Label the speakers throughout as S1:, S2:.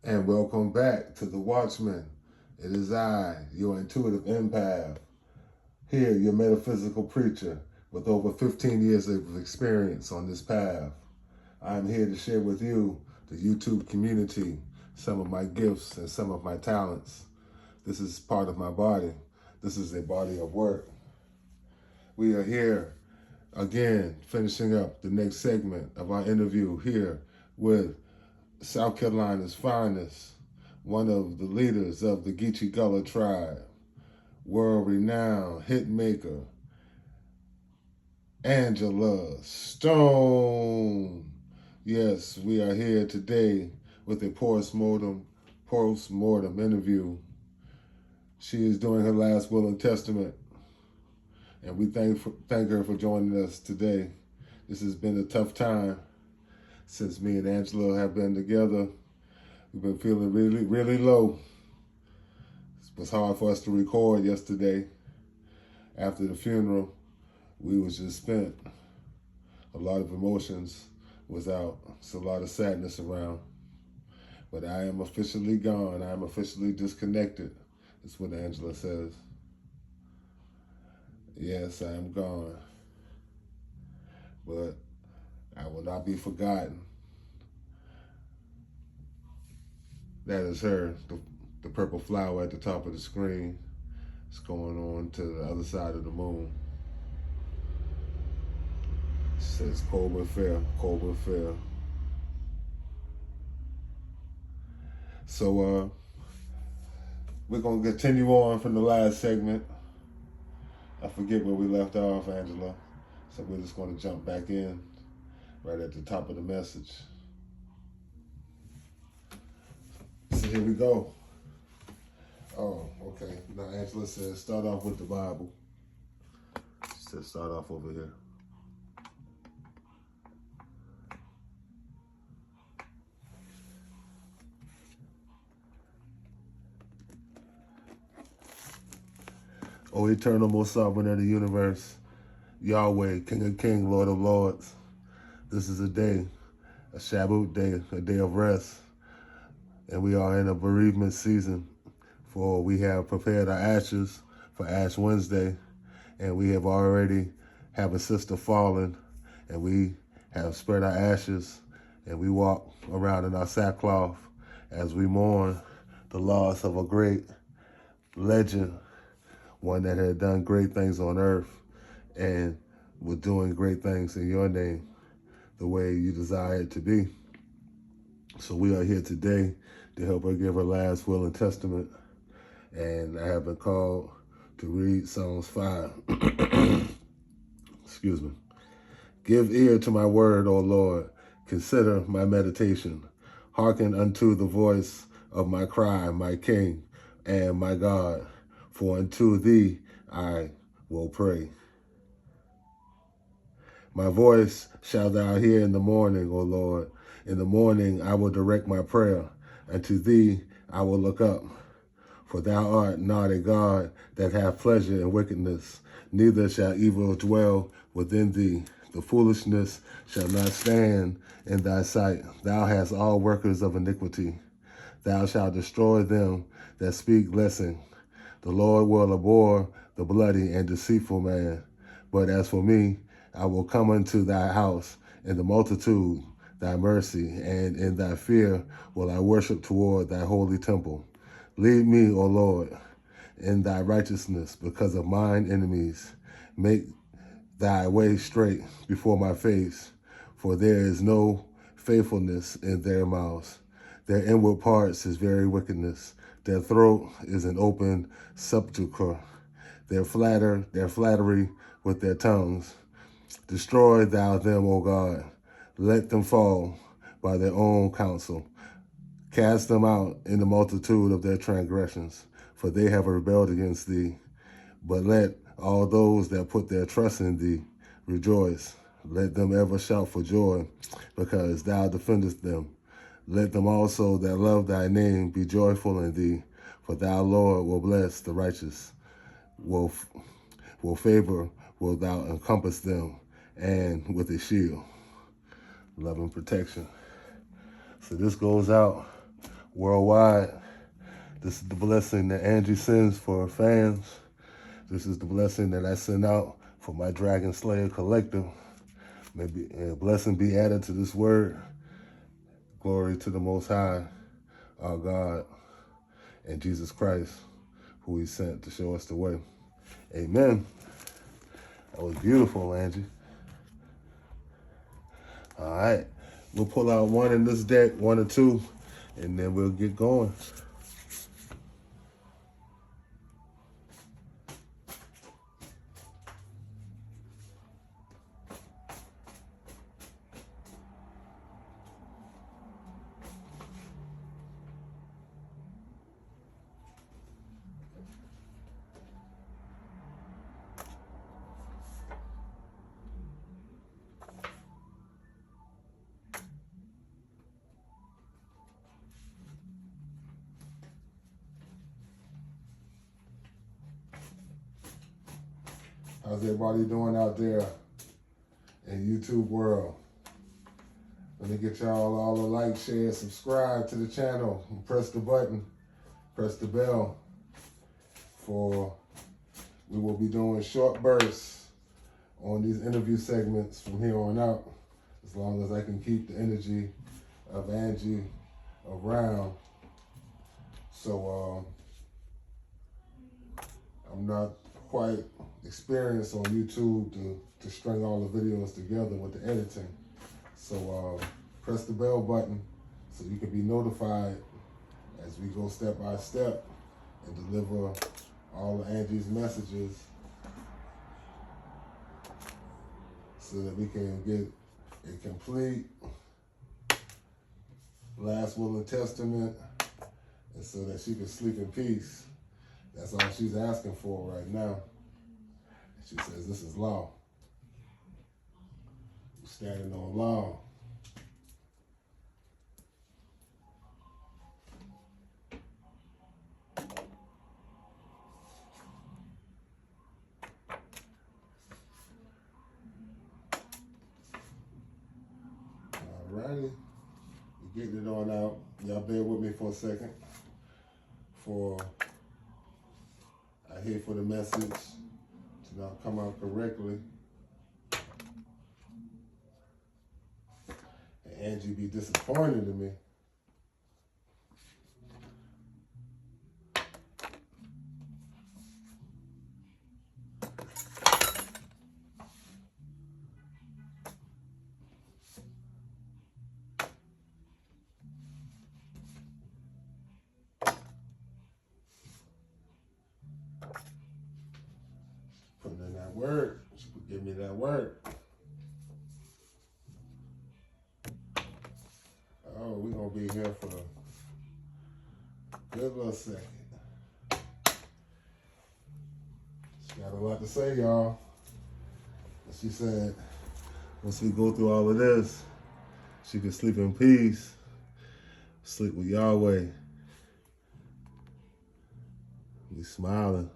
S1: And welcome back to The Watchman. It is I, your intuitive empath, here, your metaphysical preacher, with over 15 years of experience on this path. I am here to share with you, the YouTube community, some of my gifts and some of my talents. This is part of my body. This is a body of work. We are here again, finishing up the next segment of our interview here with South Carolina's finest, one of the leaders of the Geechee Gullah tribe, world-renowned hit maker, Angie Stones. Yes, we are here today with a post-mortem interview. She is doing her last will and testament, and we thank her for joining us today. This has been a tough time since me and Angela have been together. We've been feeling really, really low. It was hard for us to record yesterday. After the funeral, we was just spent. A lot of emotions was out. It's a lot of sadness around. But I am officially gone. I am officially disconnected. That's what Angela says. Yes, I am gone. But I will not be forgotten. That is her, the purple flower at the top of the screen. It's going on to the other side of the moon. It says Cobra Fair, Cobra Fair. So we're going to continue on from the last segment. I forget where we left off, Angela. So we're just going to jump back in right at the top of the message. So here we go. Oh, okay. Now Angela says start off with the Bible. She says start off over here. O eternal, most sovereign of the universe, Yahweh, King of kings, Lord of lords. This is a day, a Shabbat day, a day of rest. And we are in a bereavement season, for we have prepared our ashes for Ash Wednesday, and we have already have a sister fallen, and we have spread our ashes, and we walk around in our sackcloth as we mourn the loss of a great legend, one that had done great things on earth and was doing great things in your name, the way you desire it to be. So we are here today to help her give her last will and testament. And I have been called to read Psalms 5. Excuse me. Give ear to my word, O Lord. Consider my meditation. Hearken unto the voice of my cry, my King and my God. For unto thee I will pray. My voice shalt thou hear in the morning, O Lord. In the morning I will direct my prayer. Unto thee I will look up. For thou art not a God that hath pleasure in wickedness, neither shall evil dwell within thee. The foolishness shall not stand in thy sight. Thou hast all workers of iniquity. Thou shalt destroy them that speak blessing. The Lord will abhor the bloody and deceitful man. But as for me, I will come unto thy house in the multitude thy mercy, and in thy fear will I worship toward thy holy temple. Lead me, O Lord, in thy righteousness because of mine enemies. Make thy way straight before my face, for there is no faithfulness in their mouths. Their inward parts is very wickedness. Their throat is an open sepulchre. Their flattery with their tongues. Destroy thou them, O God. Let them fall by their own counsel. Cast them out in the multitude of their transgressions, for they have rebelled against thee. But let all those that put their trust in thee rejoice. Let them ever shout for joy, because thou defendest them. Let them also that love thy name be joyful in thee, for thou, Lord, will bless the righteous. Will favor, will thou encompass them, and with a shield. Love and protection. So this goes out worldwide. This is the blessing that Angie sends for her fans. This is the blessing that I send out for my Dragon Slayer collective. May a blessing be added to this word. Glory to the Most High, our God, and Jesus Christ, who he sent to show us the way. Amen. That was beautiful, Angie. All right. We'll pull out one in this deck, 1 or 2, and then we'll get going. How's everybody doing out there in YouTube world? Let me get y'all all to like, share, subscribe to the channel, and press the button, press the bell, for we will be doing short bursts on these interview segments from here on out, as long as I can keep the energy of Angie around. So I'm not quite experienced on YouTube to string all the videos together with the editing. So press the bell button so you can be notified as we go step by step and deliver all of Angie's messages so that we can get a complete last will and testament, and so that she can sleep in peace. That's all she's asking for right now. She says, this is law. We're standing on law. Alrighty. We're getting it on out. Y'all bear with me for a second. I hear for the message to not come out correctly. And Angie be disappointed in me. Putting in that word. She could give me that word. Oh, we're going to be here for a good little second. She got a lot to say, y'all. She said, once we go through all of this, she can sleep in peace, sleep with Yahweh. We smiling.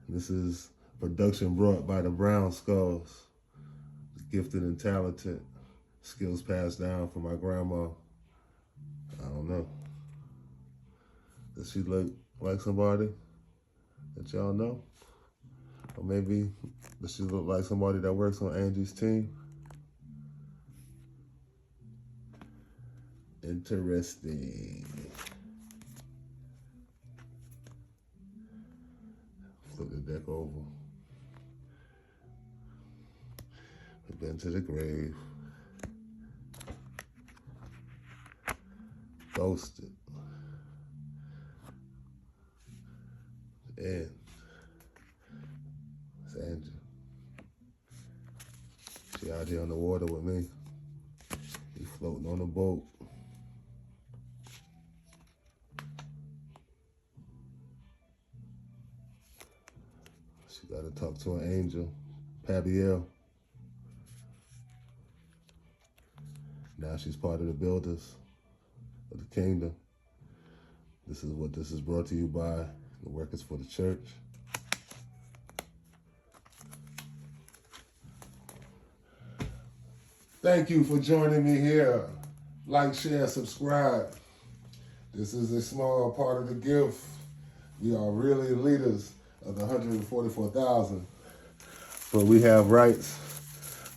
S1: This is production brought by the Brown Skulls, gifted and talented, skills passed down from my grandma. I don't know. Does she look like somebody that y'all know? Or maybe does she look like somebody that works on Angie's team? Interesting. Flip the deck over. We've been to the grave. Ghosted. And it's Angie. She out here on the water with me. He floating on the boat. She got to talk to an angel, Pabiel. Now she's part of the builders of the kingdom. This is what this is brought to you by the Workers for the Church. Thank you for joining me here Like, share, subscribe. This is a small part of the gift. We are really leaders of the 144,000. But we have rights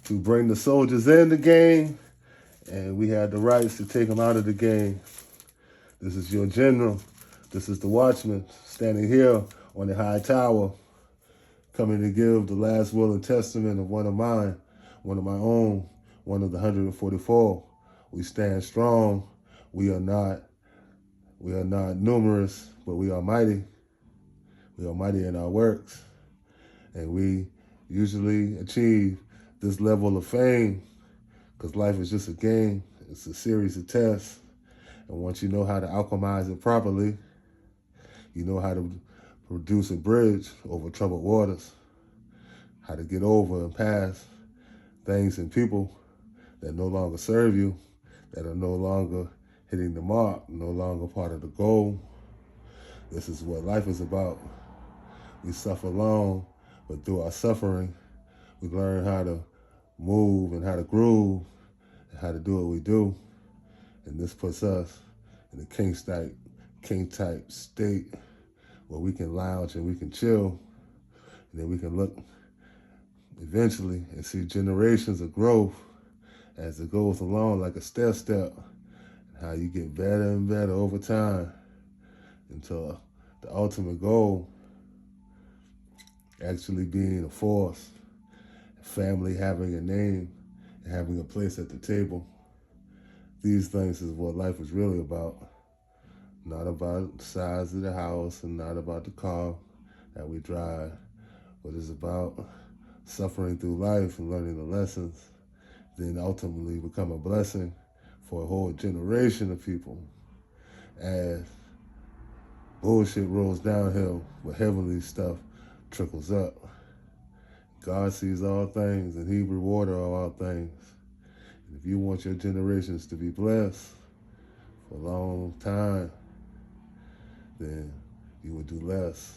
S1: to bring the soldiers in the game, and we have the rights to take them out of the game. This is your general. This is the watchman standing here on the high tower, coming to give the last will and testament of one of mine, one of my own, one of the 144. We stand strong. We are not numerous, but we are mighty. We are mighty in our works. And we usually achieve this level of fame because life is just a game. It's a series of tests. And once you know how to alchemize it properly, you know how to produce a bridge over troubled waters, how to get over and past things and people that no longer serve you, that are no longer hitting the mark, no longer part of the goal. This is what life is about. We suffer long, but through our suffering, we learn how to move and how to groove and how to do what we do. And this puts us in a king-type state where we can lounge and we can chill, and then we can look eventually and see generations of growth as it goes along like a step, and how you get better and better over time until the ultimate goal actually being a force, family having a name, and having a place at the table. These things is what life is really about. Not about the size of the house and not about the car that we drive, but it's about suffering through life and learning the lessons, then ultimately become a blessing for a whole generation of people as bullshit rolls downhill, but heavenly stuff trickles up. God sees all things and he rewards all things. And if you want your generations to be blessed for a long time, then you would do less.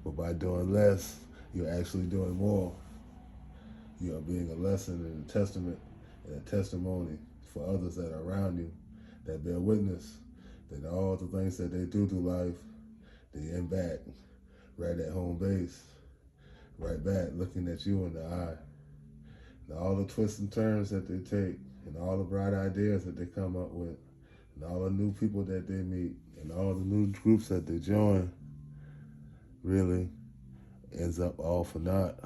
S1: But by doing less, you're actually doing more. You are being a lesson and a testament and a testimony for others that are around you that bear witness that all the things that they do through life, they end back right at home base, right back looking at you in the eye. And all the twists and turns that they take and all the bright ideas that they come up with and all the new people that they meet and all the new groups that they join really ends up all for naught.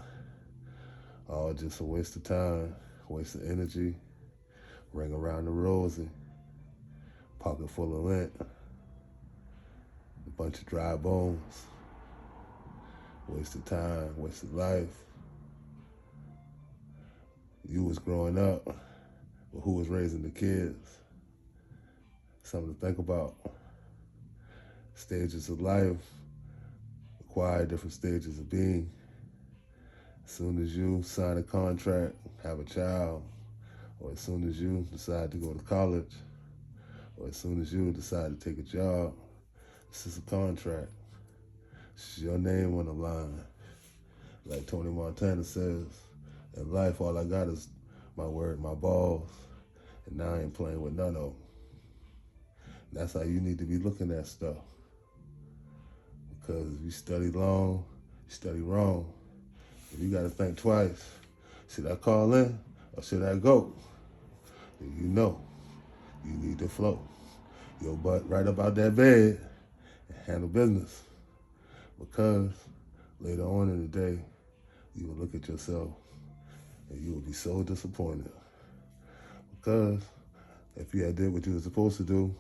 S1: All just a waste of time, waste of energy, ring around the rosy, pocket full of lint, a bunch of dry bones, wasted time, wasted life. You was growing up, but who was raising the kids? Something to think about. Stages of life require different stages of being. As soon as you sign a contract, have a child, or as soon as you decide to go to college, or as soon as you decide to take a job, this is a contract. This is your name on the line. Like Tony Montana says, in life, all I got is my word, my balls, and now I ain't playing with none of them. That's how you need to be looking at stuff. Because if you study long, you study wrong. If you got to think twice, should I call in or should I go? Then you know you need to flow your butt right about that bed and handle business. Because later on in the day, you will look at yourself and you will be so disappointed. Because if you had did what you were supposed to do,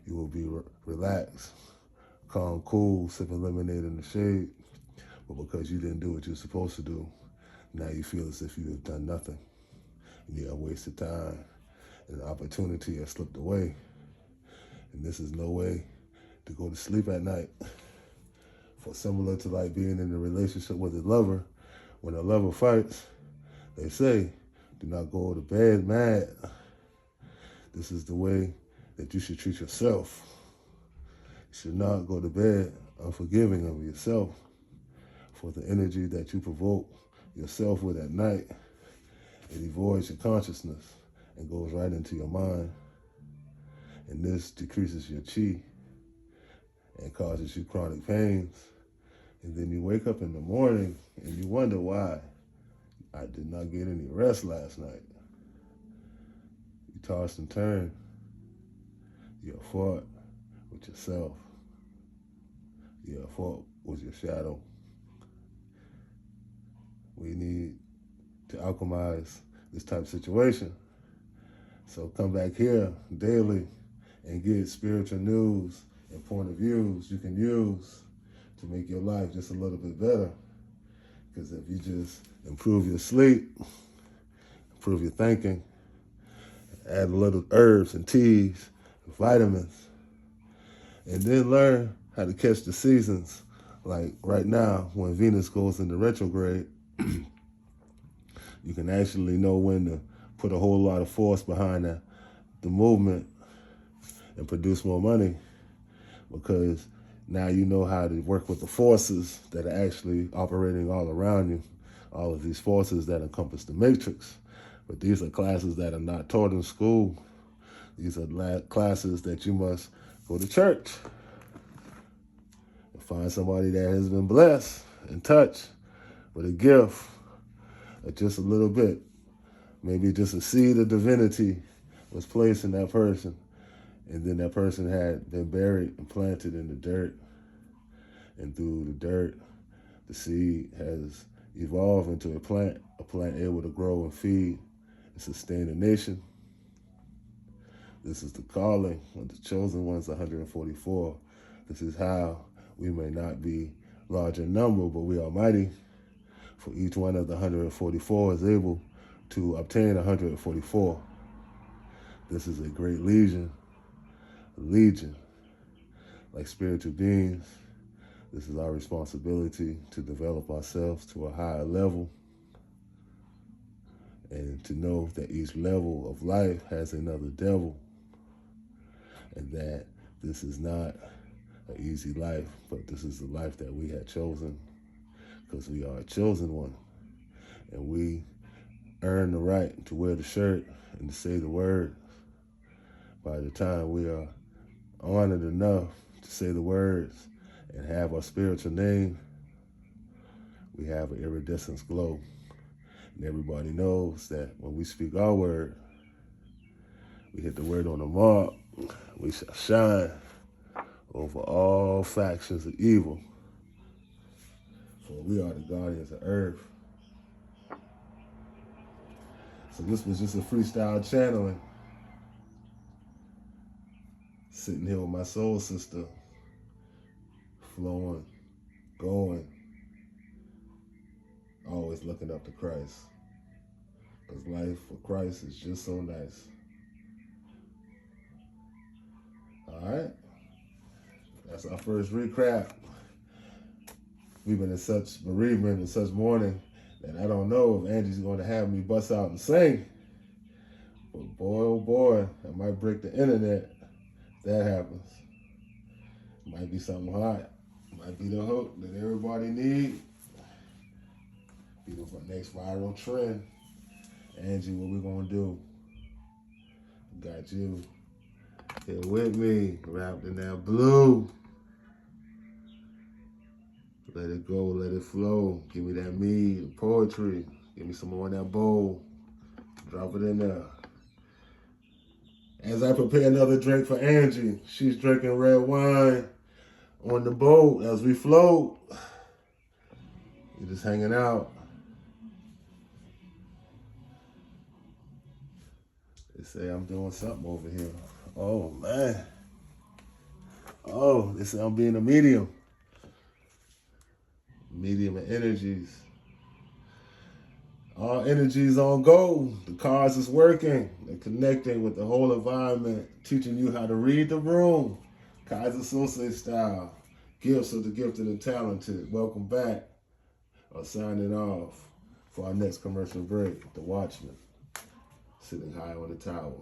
S1: you will be relaxed, calm, cool, sipping lemonade in the shade. But because you didn't do what you're supposed to do, now you feel as if you have done nothing. And you have wasted time and an opportunity has slipped away. And this is no way to go to sleep at night. For similar to like being in a relationship with a lover, when a lover fights, they say, do not go to bed mad. This is the way that you should treat yourself. You should not go to bed unforgiving of yourself for the energy that you provoke yourself with at night. It avoids your consciousness and goes right into your mind. And this decreases your chi and causes you chronic pains. And then you wake up in the morning and you wonder why I did not get any rest last night. You toss and turn. You fought with yourself. You fought with your shadow. We need to alchemize this type of situation. So come back here daily and get spiritual news and point of views you can use to make your life just a little bit better. Because if you just improve your sleep, improve your thinking, add a little herbs and teas and vitamins, and then learn how to catch the seasons. Like right now, when Venus goes into retrograde, you can actually know when to put a whole lot of force behind the movement and produce more money, because now you know how to work with the forces that are actually operating all around you, all of these forces that encompass the matrix. But these are classes that are not taught in school. These are classes that you must go to church and find somebody that has been blessed and touched with a gift of just a little bit. Maybe just a seed of divinity was placed in that person, and then that person had been buried and planted in the dirt. And through the dirt, the seed has evolved into a plant able to grow and feed and sustain a nation. This is the calling of the chosen ones, 144. This is how we may not be large in number, but we are mighty. For each one of the 144 is able to obtain 144. This is a great legion. Like spiritual beings. This is our responsibility to develop ourselves to a higher level and to know that each level of life has another devil, and that this is not an easy life, but this is the life that we had chosen, because we are a chosen one, and we earn the right to wear the shirt and to say the word. By the time we are honored enough to say the words and have our spiritual name, we have an iridescent glow. And everybody knows that when we speak our word, we hit the word on the mark, we shall shine over all factions of evil. For we are the guardians of earth. So this was just a freestyle channeling. Sitting here with my soul sister, flowing, going, always looking up to Christ. Because life for Christ is just so nice. All right? That's our first recap. We've been in such bereavement and such mourning that I don't know if Angie's going to have me bust out and sing. But boy, oh boy, I might break the internet if that happens. Might be something hot. Might be the hook that everybody needs. Be the next viral trend. Angie, what we gonna do? Got you here with me, wrapped in that blue. Let it go, let it flow. Give me that mead, the poetry. Give me some more in that bowl. Drop it in there. As I prepare another drink for Angie, she's drinking red wine on the boat as we float. We're just hanging out. They say I'm doing something over here. Oh, man. Oh, they say I'm being a medium. Medium of energies. All energies on go. The cards is working. They're connecting with the whole environment, teaching you how to read the room. Kaiser Sose style. Gifts of the gifted and talented. Welcome back. Or signing off for our next commercial break. The Watchman. Sitting high on the tower.